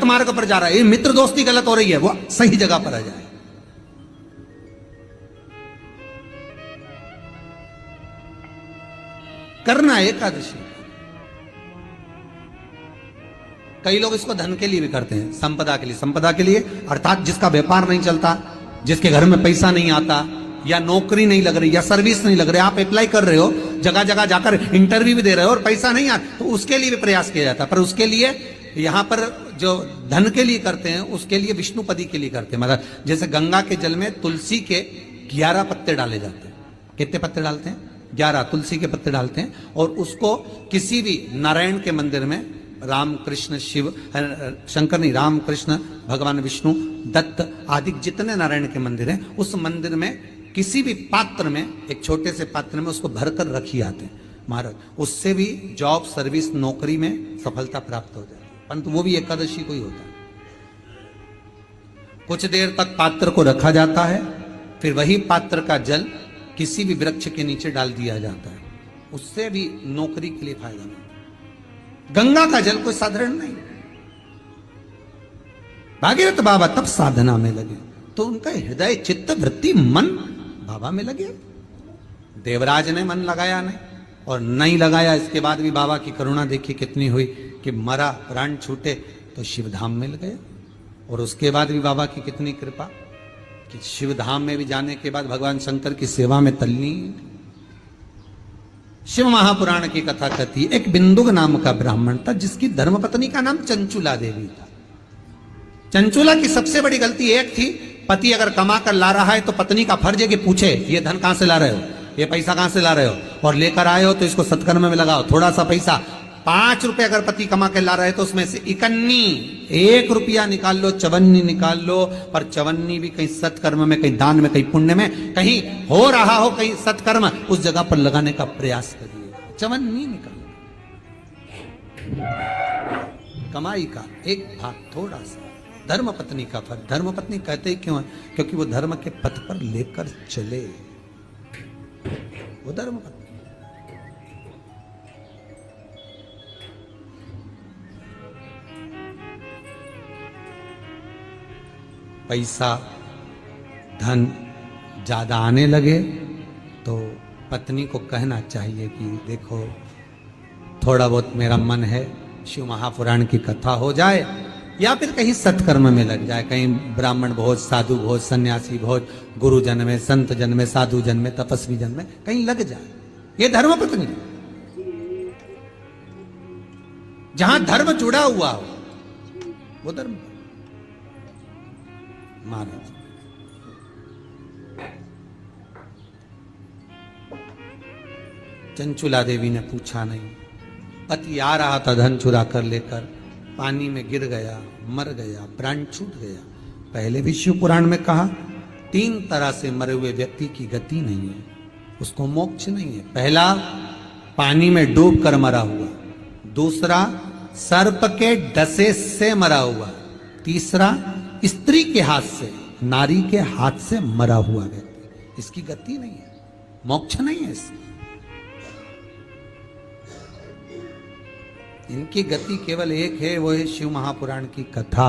मार्ग पर जा रहा है, ये मित्र दोस्ती गलत हो रही है, वो सही जगह पर आ जाए। करना एकादशी। कई लोग इसको धन के लिए भी करते हैं, संपदा के लिए। संपदा के लिए अर्थात जिसका व्यापार नहीं चलता, जिसके घर में पैसा नहीं आता, या नौकरी नहीं लग रही, या सर्विस नहीं लग रही, आप अप्लाई कर रहे हो, जगह जगह जाकर इंटरव्यू भी दे रहे हो और पैसा नहीं आता, तो उसके लिए भी प्रयास किया जाता है। पर उसके लिए यहां पर जो धन के लिए करते हैं, उसके लिए विष्णुपदी के लिए करते हैं। मतलब जैसे गंगा के जल में तुलसी के 11 पत्ते डाले जाते हैं। कितने पत्ते डालते हैं? 11 तुलसी के पत्ते डालते हैं, और उसको किसी भी नारायण के मंदिर में, राम कृष्ण शिव शंकर नहीं, राम कृष्ण भगवान विष्णु दत्त आदि जितने नारायण के मंदिर हैं, उस मंदिर में किसी भी पात्र में, एक छोटे से पात्र में उसको भरकर रखी आते हैं महाराज। उससे भी जॉब, सर्विस, नौकरी में सफलता प्राप्त हो जाती है, परंतु वो भी एकादशी को ही होता है। कुछ देर तक पात्र को रखा जाता है, फिर वही पात्र का जल किसी भी वृक्ष के नीचे डाल दिया जाता है, उससे भी नौकरी के लिए फायदा मिलता है। गंगा का जल कोई साधारण नहीं। भागीरथ बाबा तब साधना में लगे, तो उनका हृदय, चित्त, वृत्ति, मन बाबा में लगे। देवराज ने मन लगाया नहीं, और नहीं लगाया, इसके बाद भी बाबा की करुणा देखी कितनी हुई कि मरा, प्राण छूटे तो शिवधाम मिल गए। और उसके बाद भी बाबा की कितनी कृपा कि शिवधाम में भी जाने के बाद भगवान शंकर की सेवा में तल्लीन। शिव महापुराण की कथा कहती है, एक बिंदुक नाम का ब्राह्मण था, जिसकी धर्मपत्नी का नाम चंचुला देवी था। चंचुला की सबसे बड़ी गलती एक थी, पति अगर कमा कर ला रहा है तो पत्नी का फर्ज है कि पूछे, ये धन कहां से ला रहे हो, ये पैसा कहां से ला रहे हो, और लेकर आए हो तो इसको सत्कर्म में लगाओ। थोड़ा सा पैसा, 5 रुपए अगर पति कमा के ला रहे तो उसमें से 1 रुपया निकाल लो, 54 निकाल लो, पर 54 भी कहीं सत्कर्म में, कहीं दान में, कहीं पुण्य में, कहीं हो रहा हो, कहीं सत्कर्म, उस जगह पर लगाने का प्रयास करिए। 54 निकालो, कमाई का एक भाग थोड़ा सा धर्म पत्नी का फर्ज। धर्म पत्नी कहते ही क्यों है? क्योंकि वो धर्म के पथ पर लेकर चले, वो धर्म पत्नी। पैसा, धन ज्यादा आने लगे तो पत्नी को कहना चाहिए कि देखो थोड़ा बहुत मेरा मन है, शिव महापुराण की कथा हो जाए, या फिर कहीं सत्कर्म में लग जाए, कहीं ब्राह्मण भोज, साधु भोज, सन्यासी भोज, गुरु जन में, संत जन में, साधु जन में, तपस्वी जन में कहीं लग जाए। ये धर्म पत्नी, जहां धर्म जुड़ा हुआ हो वो धर्म। महाराज चंचुला देवी ने पूछा नहीं, पति आ रहा था धन चुरा कर लेकर, पानी में गिर गया, मर गया, प्राण छूट गया। पहले भी शिव पुराण में कहा, 3 तरह से मरे हुए व्यक्ति की गति नहीं है, उसको मोक्ष नहीं है। पहला, पानी में डूब कर मरा हुआ। दूसरा, सर्प के डसे से मरा हुआ। तीसरा, स्त्री के हाथ से, नारी के हाथ से मरा हुआ व्यक्ति, इसकी गति नहीं है, मोक्ष नहीं है इसकी। इनकी गति केवल एक है, वो है शिव महापुराण की कथा।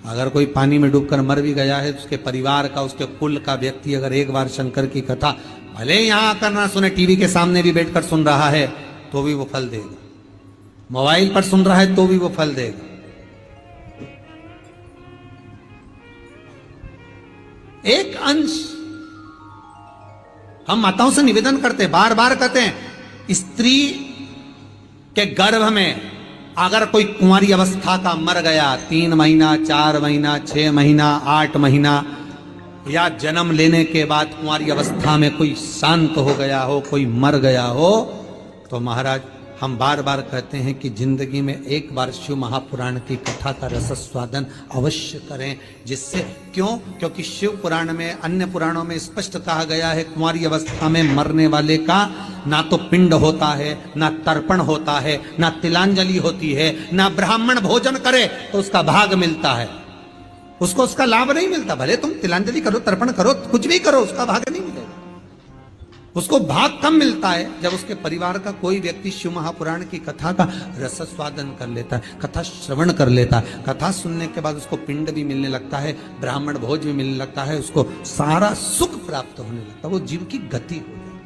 अगर कोई पानी में डूबकर मर भी गया है, उसके परिवार का, उसके कुल का व्यक्ति अगर एक बार शंकर की कथा भले यहां आकर ना सुने, टीवी के सामने भी बैठकर सुन रहा है तो भी वो फल देगा, मोबाइल पर सुन रहा है तो भी वो फल देगा। एक अंश हम माताओं से निवेदन करते, बार बार कहते हैं, स्त्री के गर्भ में अगर कोई कुंवारी अवस्था का मर गया, 3 महीना, 4 महीना, 6 महीना, 8 महीना, या जन्म लेने के बाद कुंवारी अवस्था में कोई शांत हो गया हो, कोई मर गया हो, तो महाराज हम बार बार कहते हैं कि जिंदगी में एक बार शिव महापुराण की कथा का रसस्वादन अवश्य करें। जिससे क्यों? क्योंकि शिव पुराण में, अन्य पुराणों में स्पष्ट कहा गया है, कुंवारी अवस्था में मरने वाले का ना तो पिंड होता है, ना तर्पण होता है, ना तिलांजलि होती है, ना ब्राह्मण भोजन करे तो उसका भाग मिलता है, उसको उसका लाभ नहीं मिलता। भले तुम तिलांजलि करो, तर्पण करो, कुछ भी करो, उसका भाग नहीं मिलेगा। उसको भाग कम मिलता है जब उसके परिवार का कोई व्यक्ति शिव महापुराण की कथा का रसस्वादन कर लेता है, कथा श्रवण कर लेता है। कथा सुनने के बाद उसको पिंड भी मिलने लगता है, ब्राह्मण भोज भी मिलने लगता है, उसको सारा सुख प्राप्त होने लगता है, वो जीव की गति हो जाती है,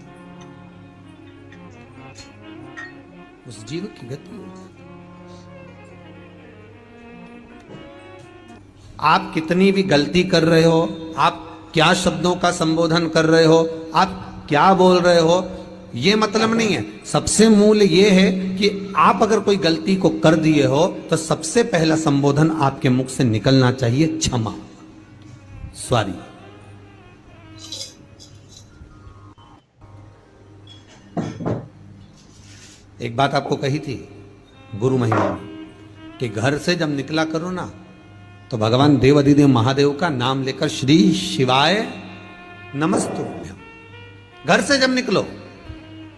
उस जीव की गति हो जाती है। आप कितनी भी गलती कर रहे हो, आप क्या शब्दों का संबोधन कर रहे हो, आप क्या बोल रहे हो, यह मतलब नहीं है। सबसे मूल यह है कि आप अगर कोई गलती को कर दिए हो तो सबसे पहला संबोधन आपके मुख से निकलना चाहिए क्षमा, सॉरी। एक बात आपको कही थी गुरु महिमा कि घर से जब निकला करो ना तो भगवान देवाधिदेव महादेव का नाम लेकर श्री शिवाय नमस्तुभ्यम। घर से जब निकलो,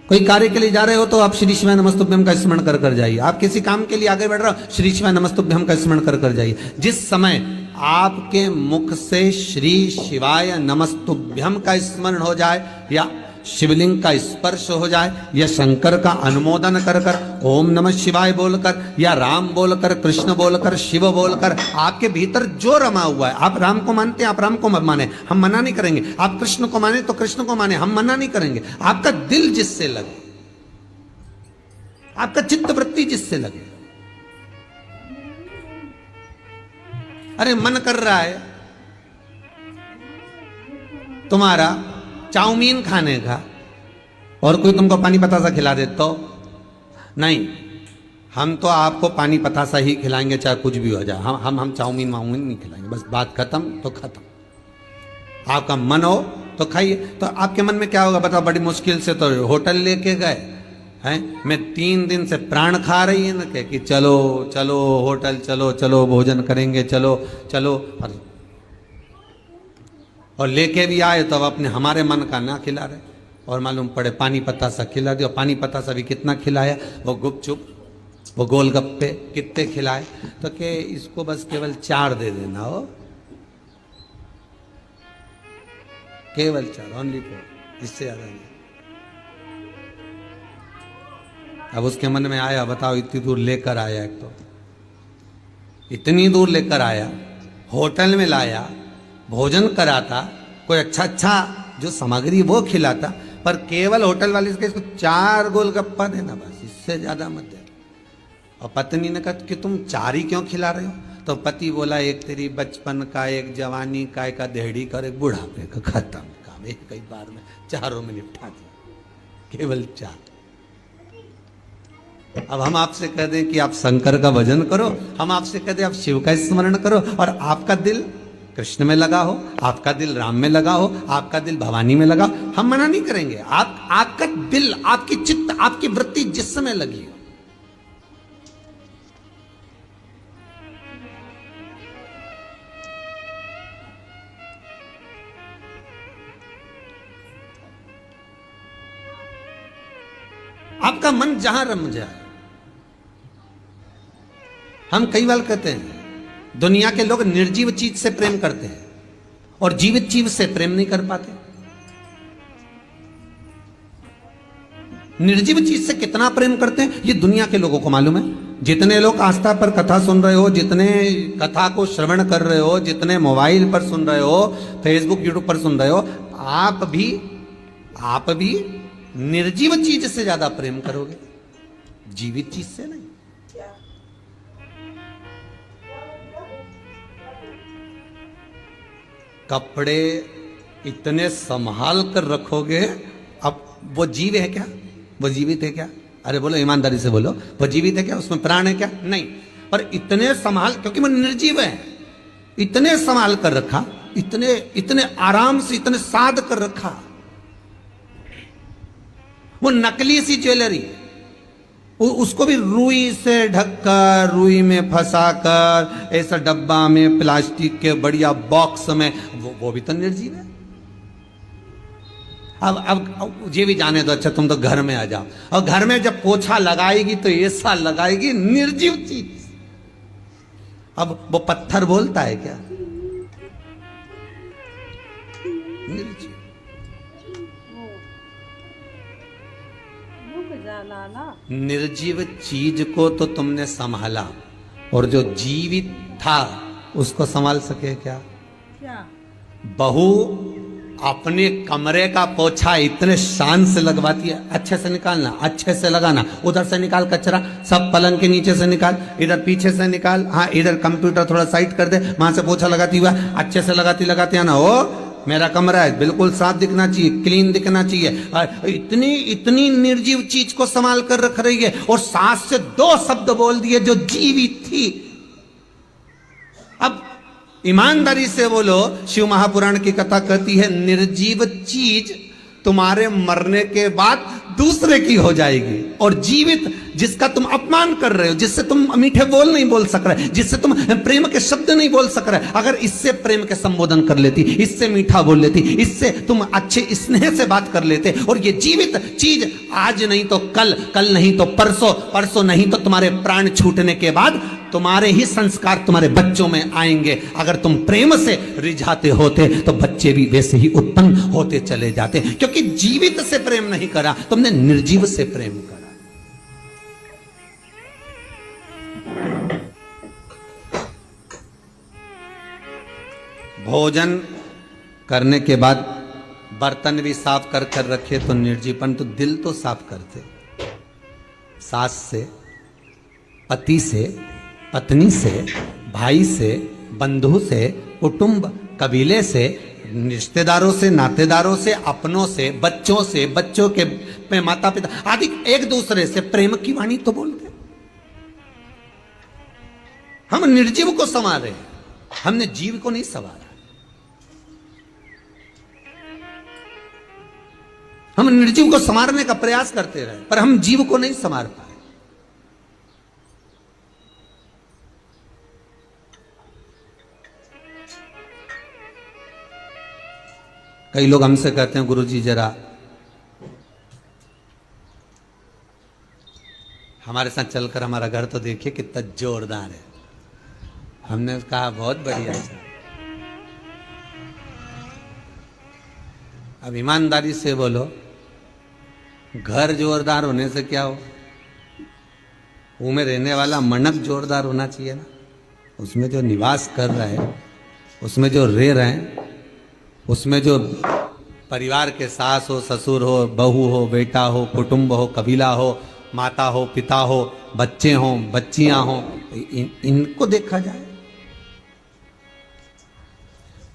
कोई कार्य के लिए जा रहे हो तो आप श्री शिवाय नमस्तुभ्यम का स्मरण कर कर जाइए। आप किसी काम के लिए आगे बढ़ रहे हो, श्री शिवाय नमस्तुभ्यम का स्मरण कर कर जाइए। जिस समय आपके मुख से श्री शिवाय नमस्तुभ्यम का स्मरण हो जाए या शिवलिंग का स्पर्श हो जाए या शंकर का अनुमोदन कर कर ओम नमः शिवाय बोलकर या राम बोलकर, कृष्ण बोलकर, शिव बोलकर, आपके भीतर जो रमा हुआ है, आप राम को मानते हैं आप राम को माने, हम मना नहीं करेंगे। आप कृष्ण को माने तो कृष्ण को माने, हम मना नहीं करेंगे। आपका दिल जिससे लगे, आपका चित्त वृत्ति जिससे लगे। अरे मन कर रहा है तुम्हारा चाउमीन खाने का और कोई तुमको पानी पतासा खिला दे तो नहीं, हम तो आपको पानी पतासा ही खिलाएंगे चाहे कुछ भी हो जाए। हम चाउमीन वाउमीन नहीं खिलाएंगे, बस बात खत्म तो खत्म। आपका मन हो तो खाइए। तो आपके मन में क्या होगा बताओ? बड़ी मुश्किल से तो होटल लेके गए हैं, मैं 3 दिन से प्राण खा रही है ना कि चलो चलो होटल, चलो चलो भोजन करेंगे, चलो चलो, और लेके भी आए तो अब अपने हमारे मन का ना खिला रहे और मालूम पड़े पानी पतासा खिला दिया। पानी पतासा भी कितना खिलाया, वो गुपचुप, वो गोलगप्पे कितने खिलाए, तो के इसको बस केवल 4 दे देना हो, केवल 4, ओनली 4, इससे ज्यादा नहीं। अब उसके मन में आया, बताओ इतनी दूर लेकर आया, एक तो इतनी दूर लेकर आया, होटल में लाया, भोजन कराता, कोई अच्छा जो सामग्री वो खिलाता, पर केवल होटल वाले इसको 4 गोलगप्पा देना बस, इससे ज्यादा मत दे। और पत्नी ने कहा कि तुम 4 ही क्यों खिला रहे हो? तो पति बोला एक तेरी बचपन का, एक जवानी का, एक देहड़ी का, एक बुढ़ापे का, खत्म काम, एक कई बार में 4 में निपटा दिया, केवल 4। अब हम आपसे कह दें कि आप शंकर का भजन करो, हम आपसे कह दें आप शिव का स्मरण करो और आपका दिल कृष्ण में लगा हो, आपका दिल राम में लगा हो, आपका दिल भवानी में लगा हो, हम मना नहीं करेंगे। आपका दिल, आपकी चित्त, आपकी वृत्ति जिस समय लगी हो, आपका मन जहां रम जाए। हम कई बार कहते हैं दुनिया के लोग निर्जीव चीज से प्रेम करते हैं और जीवित चीज से प्रेम नहीं कर पाते। निर्जीव चीज से कितना प्रेम करते हैं ये दुनिया के लोगों को मालूम है। जितने लोग आस्था पर कथा सुन रहे हो, जितने कथा को श्रवण कर रहे हो, जितने मोबाइल पर सुन रहे हो, फेसबुक यूट्यूब पर सुन रहे हो, आप भी निर्जीव चीज से ज्यादा प्रेम करोगे, जीवित चीज से नहीं। कपड़े इतने संभाल कर रखोगे, अब वो जीव है क्या? वो जीवित है क्या? अरे बोलो ईमानदारी से बोलो, वो जीवित है क्या? उसमें प्राण है क्या? नहीं। पर इतने संभाल, क्योंकि वो निर्जीव है, इतने संभाल कर रखा, इतने आराम से, इतने साध कर रखा। वो नकली सी ज्वेलरी, उसको भी रुई से ढककर, रुई में फंसाकर, ऐसा डब्बा में, प्लास्टिक के बढ़िया बॉक्स में, वो भी तो निर्जीव है। अब ये भी जाने दो, अच्छा तुम तो घर में आ जाओ, और घर में जब पोछा लगाएगी तो ऐसा लगाएगी निर्जीव चीज। अब वो पत्थर बोलता है क्या? निर्जीव। ना। निर्जीव चीज को तो तुमने संभाला, और जो जीवित था उसको संभाल सके क्या? क्या? बहू अपने कमरे का पोछा इतने शान से लगवाती है, अच्छे से निकालना, अच्छे से लगाना, उधर से निकाल कचरा, सब पलंग के नीचे से निकाल, इधर पीछे से निकाल, हाँ इधर कंप्यूटर थोड़ा साइड कर दे, वहां से पोछा लगाती हुआ अच्छे से लगाती है ना। ओ मेरा कमरा है, बिल्कुल साफ दिखना चाहिए, क्लीन दिखना चाहिए। इतनी इतनी निर्जीव चीज को संभाल कर रख रही है, और सास से 2 शब्द बोल दिए जो जीवित थी। अब ईमानदारी से बोलो, शिव महापुराण की कथा कहती है निर्जीव चीज तुम्हारे मरने के बाद दूसरे की हो जाएगी, और जीवित जिसका तुम अपमान कर रहे हो, जिससे तुम मीठे बोल नहीं बोल सक रहे, जिससे तुम प्रेम के शब्द नहीं बोल सक रहे, अगर इससे प्रेम के संबोधन कर लेती, इससे मीठा बोल लेती, इससे तुम अच्छे स्नेह से बात कर लेते, और ये जीवित चीज आज नहीं तो कल, कल नहीं तो परसों, परसों नहीं तो तुम्हारे प्राण छूटने के बाद तुम्हारे ही संस्कार तुम्हारे बच्चों में आएंगे। अगर तुम प्रेम से रिझाते होते तो बच्चे भी वैसे ही उत्पन्न होते चले जाते, क्योंकि जीवित से प्रेम नहीं करा, तुमने निर्जीव से प्रेम करा। भोजन करने के बाद बर्तन भी साफ कर कर रखे तो निर्जीवन, तो दिल तो साफ करते, सास से, पति से, पत्नी से, भाई से, बंधु से, कुटुंब कबीले से, रिश्तेदारों से, नातेदारों से, अपनों से, बच्चों से, बच्चों के माता पिता आदि, एक दूसरे से प्रेम की वाणी तो बोलते। हम निर्जीव को संवार रहे हैं, हमने जीव को नहीं संवारा। हम निर्जीव को संवारने का प्रयास करते रहे, पर हम जीव को नहीं संवार पाए। कई लोग हमसे कहते हैं गुरुजी जरा हमारे साथ चलकर हमारा घर तो देखिए कितना जोरदार है। हमने कहा बहुत बढ़िया है। अब ईमानदारी से बोलो, घर जोरदार होने से क्या हो, वो में रहने वाला मनक जोरदार होना चाहिए ना। उसमें जो निवास कर रहे हैं, उसमें जो रह रहे हैं, उसमें जो परिवार के सास हो, ससुर हो, बहू हो, बेटा हो, कुटुंब हो, कबीला हो, माता हो, पिता हो, बच्चे हो, बच्चियां हो, इनको देखा जाए।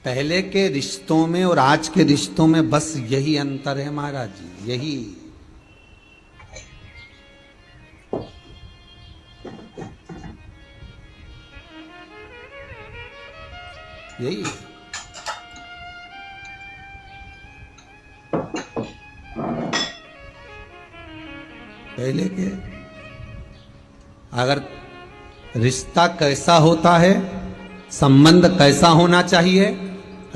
पहले के रिश्तों में और आज के रिश्तों में बस यही अंतर है महाराज जी, यही पहले के अगर रिश्ता कैसा होता है, संबंध कैसा होना चाहिए,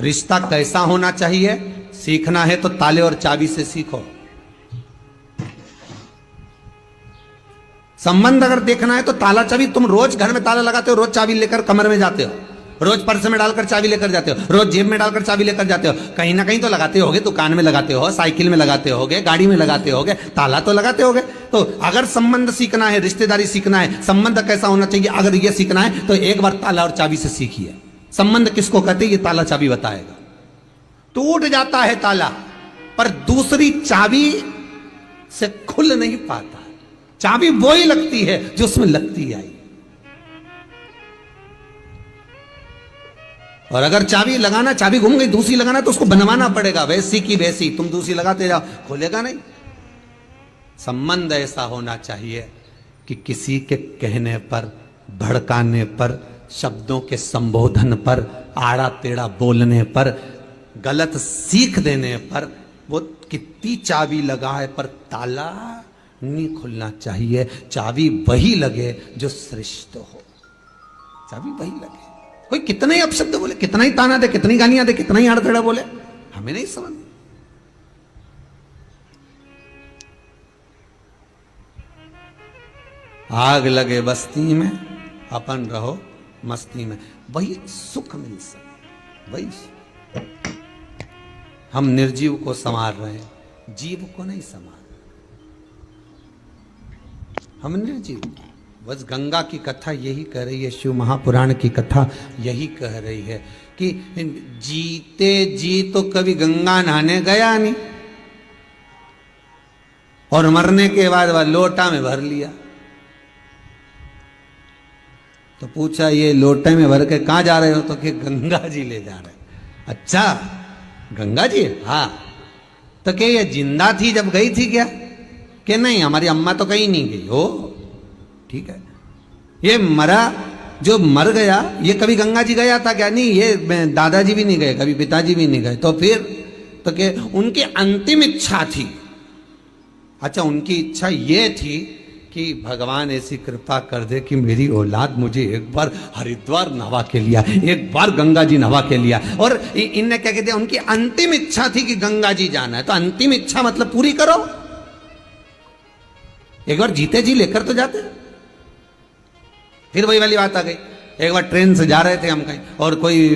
रिश्ता कैसा होना चाहिए, सीखना है तो ताले और चाबी से सीखो। संबंध अगर देखना है तो ताला चाबी, तुम रोज घर में ताला लगाते हो, रोज चाबी लेकर कमरे में जाते हो, रोज पर्स में डालकर चाबी लेकर जाते हो, रोज जेब में डालकर चाबी लेकर जाते हो, कहीं ना कहीं तो लगाते होगे, दुकान में लगाते हो, साइकिल में लगाते होगे, गाड़ी में लगाते होगे, ताला तो लगाते होगे। तो अगर संबंध सीखना है, रिश्तेदारी सीखना है, संबंध कैसा होना चाहिए, अगर ये सीखना है तो एक बार ताला और चाबी से सीखिए। संबंध किसको कहते हैं, ये ताला चाबी बताएगा। टूट जाता है ताला, पर दूसरी चाबी से खुल नहीं पाता। चाबी वो ही लगती है जो उसमें लगती आई। और अगर चाबी लगाना, चाबी घूम गई, दूसरी लगाना तो उसको बनवाना पड़ेगा, वैसी की वैसी। तुम दूसरी लगाते जाओ, खुलेगा नहीं। संबंध ऐसा होना चाहिए कि किसी के कहने पर, भड़काने पर, शब्दों के संबोधन पर, आड़ा टेढ़ा बोलने पर, गलत सीख देने पर, वो कितनी चाबी लगा है पर ताला नहीं खुलना चाहिए। चाबी वही लगे जो श्रेष्ठ हो, चाबी वही लगे। कोई कितना ही अपशब्द बोले, कितना ही ताना दे, कितनी गालियां दे, कितना ही आड़ा टेढ़ा बोले, हमें नहीं समझ। आग लगे बस्ती में, अपन रहो मस्ती में, वही सुख मिल सके, वही। हम निर्जीव को संवार रहे हैं, जीव को नहीं संवार। हमने जी बस गंगा की कथा यही कह रही है, शिव महापुराण की कथा यही कह रही है कि जीते जी तो कभी गंगा नहाने गया नहीं और मरने के बाद वह लोटा में भर लिया। तो पूछा ये लोटे में भर के कहां जा रहे हो? तो कि गंगा जी ले जा रहे। अच्छा गंगा जी? हाँ। तो क्या ये जिंदा थी जब गई थी क्या? कि नहीं हमारी अम्मा तो कहीं नहीं गई हो। ठीक है, ये मरा जो मर गया ये कभी गंगा जी गया था क्या? नहीं, ये दादाजी भी नहीं गए, कभी पिताजी भी नहीं गए। तो फिर तो क्या उनकी अंतिम इच्छा थी? अच्छा उनकी इच्छा ये थी कि भगवान ऐसी कृपा कर दे कि मेरी औलाद मुझे एक बार हरिद्वार नहवा के लिया, एक बार गंगा जी नहवा के लिया। और इनने क्या कहते हैं, उनकी अंतिम इच्छा थी कि गंगा जी जाना है। तो अंतिम इच्छा मतलब पूरी करो, एक बार जीते जी लेकर तो जाते। फिर वही वाली बात आ गई, एक बार ट्रेन से जा रहे थे हम कहीं और कोई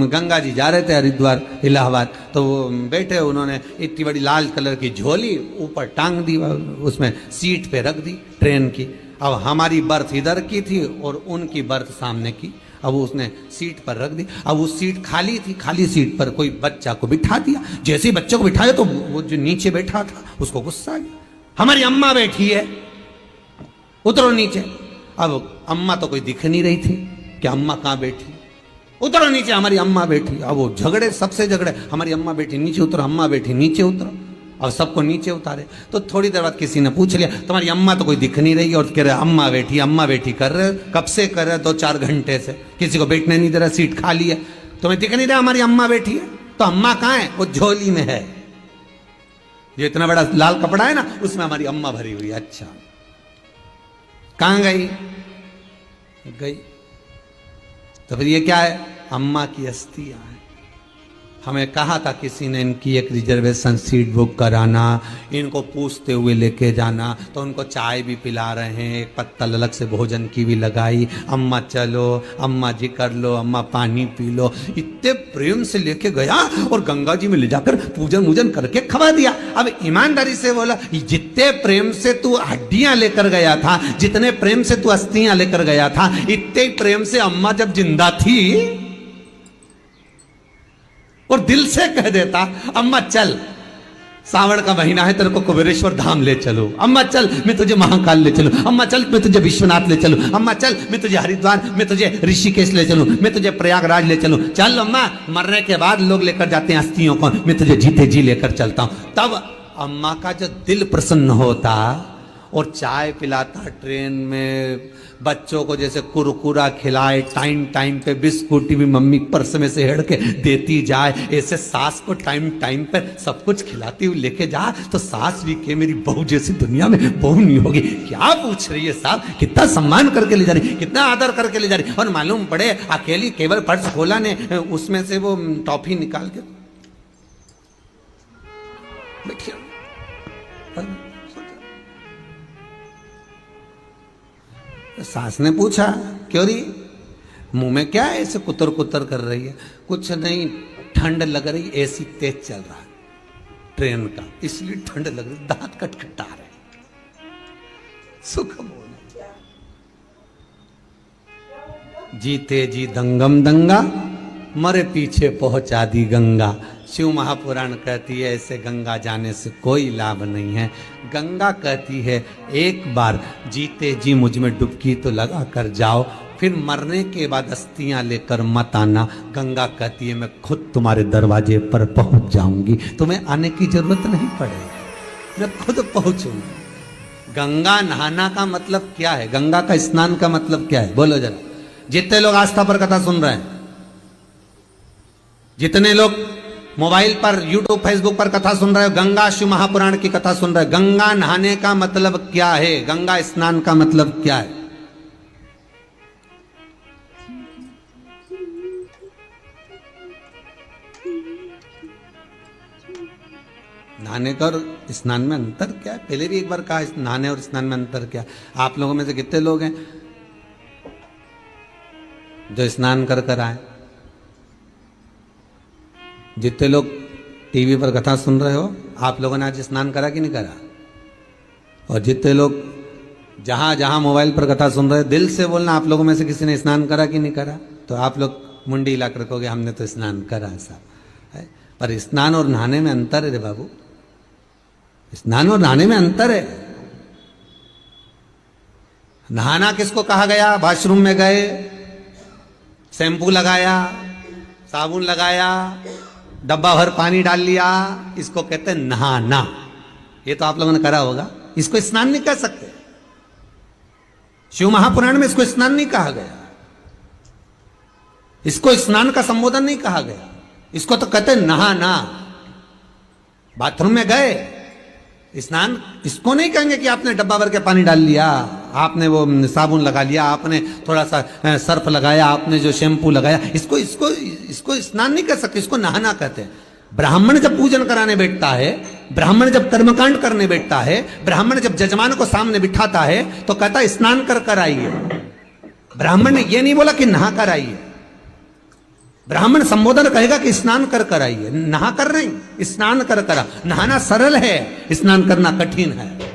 गंगा जी जा रहे थे हरिद्वार इलाहाबाद, तो वो बैठे, उन्होंने इतनी बड़ी लाल कलर की झोली ऊपर टांग दी, उसमें सीट पे रख दी ट्रेन की। अब हमारी बर्थ इधर की थी और उनकी बर्थ सामने की। अब उसने सीट पर रख दी। अब उस सीट खाली थी, खाली सीट पर कोई बच्चा को बिठा दिया। जैसे ही बच्चे को बिठाया तो वो जो नीचे बैठा था उसको गुस्सा आ गया, हमारी अम्मा बैठी है, उतरो नीचे। अब अम्मा तो कोई दिख नहीं रही थी कि अम्मा कहाँ बैठी, उतरो नीचे, हमारी अम्मा बैठी। अब वो झगड़े, सबसे झगड़े, हमारी अम्मा बैठी नीचे उतरो, अम्मा बैठी नीचे उतरो। अब सबको नीचे उतारे। तो थोड़ी देर बाद किसी ने पूछ लिया, तुम्हारी अम्मा तो कोई दिख नहीं रही, और कह रहे अम्मा बैठी कर रहे, कब से कर रहे, 2-4 घंटे से, किसी को बैठने नहीं दे रहा, सीट खाली है, तुम्हें दिख नहीं रहा हमारी अम्मा बैठी है? तो अम्मा कहाँ है? वो झोली में है, जो इतना बड़ा लाल कपड़ा है ना उसमें हमारी अम्मा भरी हुई। अच्छा कहां गई? तो फिर ये क्या है? अम्मा की अस्थियां हैं। हमें कहा था किसी ने इनकी एक रिजर्वेशन सीट बुक कराना, इनको पूछते हुए लेके जाना, तो उनको चाय भी पिला रहे हैं, एक पत्तल अलग से भोजन की भी लगाई, अम्मा चलो, अम्मा जी कर लो, अम्मा पानी पी लो, इतने प्रेम से लेके गया और गंगा जी में ले जाकर पूजन वूजन करके खवा दिया। अब ईमानदारी से बोला, जितने प्रेम से तू हड्डियां लेकर गया था, जितने प्रेम से तू अस्थियां लेकर गया था, इतने प्रेम से अम्मा जब जिंदा थी और दिल से कह देता, अम्मा चल सावन का महीना है, तेरे को कुबेरेश्वर धाम ले चलो, अम्मा चल मैं तुझे महाकाल ले चलूं, अम्मा चल मैं तुझे विश्वनाथ ले चलूं, अम्मा चल मैं तुझे हरिद्वार, मैं तुझे ऋषिकेश ले चलूं, मैं तुझे प्रयागराज ले चलूं, चल अम्मा। मरने के बाद लोग लेकर जाते हैं अस्थियों को, मैं तुझे जीते जी लेकर चलता हूं। तब अम्मा का जो दिल प्रसन्न होता और चाय पिलाता ट्रेन में, बच्चों को जैसे कुरकुरा खिलाए, टाइम टाइम पे बिस्कुट भी मम्मी पर्स में से हेड़ के देती जाए, ऐसे सास को टाइम टाइम पे सब कुछ खिलाती हुई लेके जा, तो सास भी के मेरी बहू जैसी दुनिया में बहू नहीं होगी। क्या पूछ रही है साहब, कितना सम्मान करके ले जा रही, कितना आदर करके ले जा रही। और मालूम पड़े अकेली केवल पर्स खोला ने, उसमें से वो टॉफी निकाल के बैठिए। सास ने पूछा, क्यों रही, मुंह में क्या है, ऐसे कुतर कुतर कर रही है? कुछ नहीं, ठंड लग रही, एसी तेज चल रहा है ट्रेन का, इसलिए ठंड लग रही, दांत कटकटा रहे, सुख बोल। जीते जी दंगम दंगा, मरे पीछे पहुंचा दी गंगा। शिव महापुराण कहती है ऐसे गंगा जाने से कोई लाभ नहीं है। गंगा कहती है एक बार जीते जी मुझ में डुबकी तो लगा कर जाओ, फिर मरने के बाद अस्थियां लेकर मत आना। गंगा कहती है मैं खुद तुम्हारे दरवाजे पर पहुंच जाऊंगी, तुम्हें आने की जरूरत नहीं पड़ेगी, मैं खुद पहुंचूंगी। गंगा नहाना का मतलब क्या है? गंगा का स्नान का मतलब क्या है? बोलो जरा। जितने लोग आस्था पर कथा सुन रहे हैं, जितने लोग मोबाइल पर, यूट्यूब, फेसबुक पर कथा सुन रहे हो, गंगा शिव महापुराण की कथा सुन रहे हो, गंगा नहाने का मतलब क्या है? गंगा स्नान का मतलब क्या है? नहाने का और स्नान में अंतर क्या है? पहले भी एक बार कहा, नहाने और स्नान में अंतर क्या? आप लोगों में से कितने लोग हैं जो स्नान कर कर आए? जितने लोग टीवी पर कथा सुन रहे हो, आप लोगों ने आज स्नान करा कि नहीं करा? और जितने लोग जहां जहां मोबाइल पर कथा सुन रहे, दिल से बोलना, आप लोगों में से किसी ने स्नान करा कि नहीं करा? तो आप लोग मुंडी हिला कर कहोगे हमने तो स्नान करा साहब, है? पर स्नान और नहाने में अंतर है रे बाबू, स्नान और नहाने में अंतर है। नहाना किसको कहा गया? वॉशरूम में गए, शैम्पू लगाया, साबुन लगाया, डब्बा भर पानी डाल लिया, इसको कहते हैं नहाना। ये तो आप लोगों ने करा होगा। इसको स्नान नहीं कह सकते। शिव महापुराण में इसको स्नान नहीं कहा गया, इसको स्नान का संबोधन नहीं कहा गया, इसको तो कहते हैं नहाना। बाथरूम में गए, स्नान इसको नहीं कहेंगे कि आपने डब्बा भर के पानी डाल लिया, आपने वो साबुन लगा लिया, आपने थोड़ा सा सर्फ लगाया, आपने जो शैम्पू लगाया, इसको इसको इसको स्नान नहीं कर सकते, इसको नहाना कहते हैं। ब्राह्मण जब पूजन कराने बैठता है, ब्राह्मण जब कर्मकांड करने बैठता है, ब्राह्मण जब जजमान को सामने बिठाता है तो कहता है स्नान कर कर आइए। ब्राह्मण ने यह नहीं बोला कि नहा कर आइए। ब्राह्मण संबोधन कहेगा कि स्नान कर कर आइए, नहा कर नहीं, स्नान कर कर। नहाना सरल है, स्नान करना कठिन है।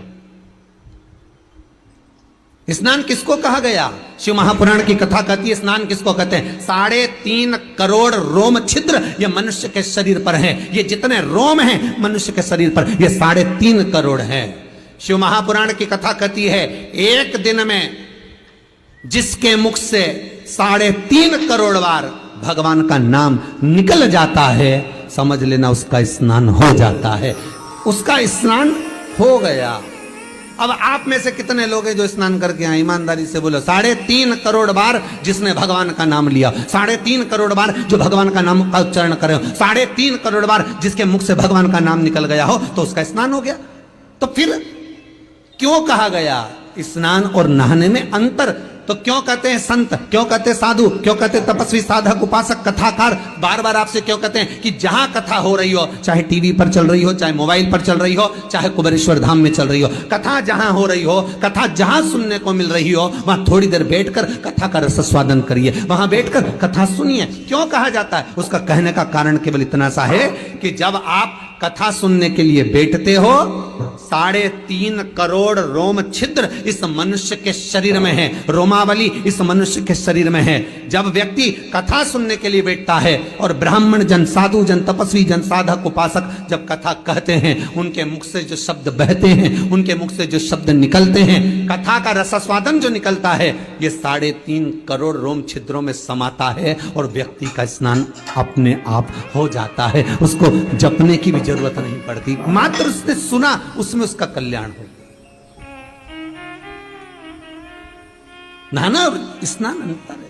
स्नान किसको कहा गया? शिव महापुराण की कथा कहती है स्नान किसको कहते हैं। 3.5 करोड़ रोम छिद्र ये मनुष्य के शरीर पर हैं। ये जितने रोम हैं मनुष्य के शरीर पर, ये 3.5 करोड़ हैं। शिव महापुराण की कथा कहती है एक दिन में जिसके मुख से 3.5 करोड़ बार भगवान का नाम निकल जाता है, समझ लेना उसका स्नान हो जाता है, उसका स्नान हो गया। अब आप में से कितने लोग हैं जो स्नान करके आए? ईमानदारी से बोलो। 3.5 करोड़ बार जिसने भगवान का नाम लिया, 3.5 करोड़ बार जो भगवान का नाम का उच्चारण करे, 3.5 करोड़ बार जिसके मुख से भगवान का नाम निकल गया हो, तो उसका स्नान हो गया। तो फिर क्यों कहा गया स्नान और नहाने में अंतर? तो क्यों कहते हैं संत, क्यों कहते हैं साधु, क्यों कहते हैं तपस्वी, साधक, उपासक, कथाकार? बार बार आपसे क्यों कहते हैं कि जहां कथा हो रही हो, चाहे टीवी पर चल रही हो, चाहे मोबाइल पर चल रही हो, चाहे कुबेरेश्वर धाम में चल रही हो, कथा जहां हो रही हो, कथा जहां सुनने को मिल रही हो, वहां थोड़ी देर बैठकर कथा का रसस्वादन करिए, वहां बैठकर कथा सुनिए। क्यों कहा जाता है? उसका कहने का कारण केवल इतना सा है कि जब आप कथा सुनने के लिए बैठते हो, 3.5 करोड़ रोम छिद्र इस मनुष्य के शरीर में है, रोमावली इस मनुष्य के शरीर में है। जब व्यक्ति कथा सुनने के लिए बैठता है और ब्राह्मण जन, साधु जन, तपस्वी जन, साधक, उपासक जब कथा कहते हैं, उनके मुख से जो शब्द बहते हैं, उनके मुख से जो शब्द निकलते हैं, कथा का रसस्वादन जो निकलता है, ये 3.5 करोड़ रोम छिद्रों में समाता है और व्यक्ति का स्नान अपने आप हो जाता है। उसको जपने की भी जरूरत नहीं पड़ती, मात्र उसने सुना, उसमें उसका कल्याण हो। नहाना और स्नान अंतर है।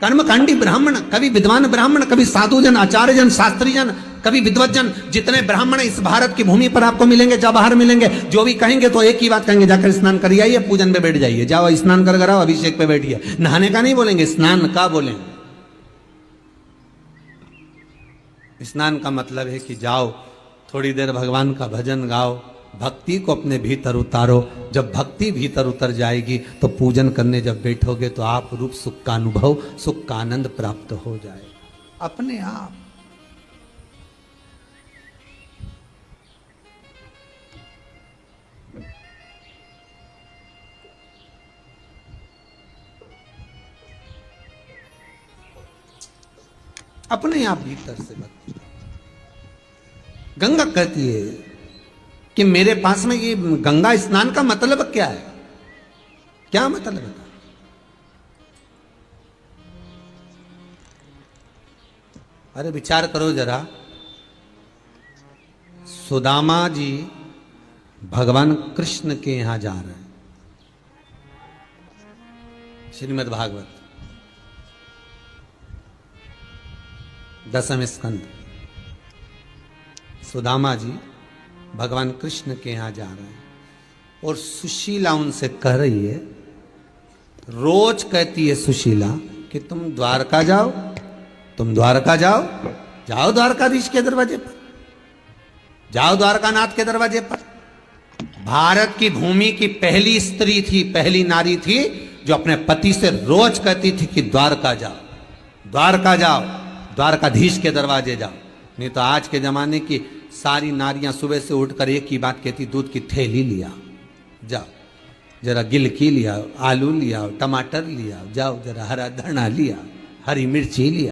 कर्मकांडी ब्राह्मण, कभी विद्वान ब्राह्मण, कभी साधु जन, आचार्य जन, शास्त्री जन, कभी विद्वत जन, जितने ब्राह्मण इस भारत की भूमि पर आपको मिलेंगे, जब बाहर मिलेंगे, जो भी कहेंगे तो एक ही बात कहेंगे, जाकर स्नान करिए आइए, पूजन पे बैठ जाइए, जाओ स्नान कर आओ, अभिषेक पे बैठिए। नहाने का नहीं बोलेंगे, स्नान का बोलेंगे। स्नान का मतलब है कि जाओ थोड़ी देर भगवान का भजन गाओ, भक्ति को अपने भीतर उतारो। जब भक्ति भीतर उतर जाएगी तो पूजन करने जब बैठोगे तो आप रूप सुख का अनुभव, सुख का आनंद प्राप्त हो जाएगा अपने आप। अपने आप भीतर से भक्ति। गंगा कहती है कि मेरे पास में ये गंगा स्नान का मतलब क्या है? क्या मतलब है? अरे विचार करो जरा। सुदामा जी भगवान कृष्ण के यहां जा रहे हैं, श्रीमद् भागवत 10वें स्कंद। सुदामा जी भगवान कृष्ण के यहां जा रहे हैं और सुशीला उनसे कह रही है, रोज कहती है सुशीला कि तुम द्वारका जाओ, तुम द्वारका जाओ, जाओ द्वारकाधीश के दरवाजे पर, जाओ द्वारकानाथ के दरवाजे पर। भारत की भूमि की पहली स्त्री थी, पहली नारी थी जो अपने पति से रोज कहती थी कि द्वारका जाओ, द्वारका जाओ, द्वारकाधीश के दरवाजे जाओ। नहीं तो आज के जमाने की सारी नारियां सुबह से उठकर एक ही बात कहती, दूध की थैली लिया, जाओ जरा गिलकी लिया, आलू लिया, टमाटर लिया, जाओ जरा हरा धना लिया, हरी मिर्ची लिया।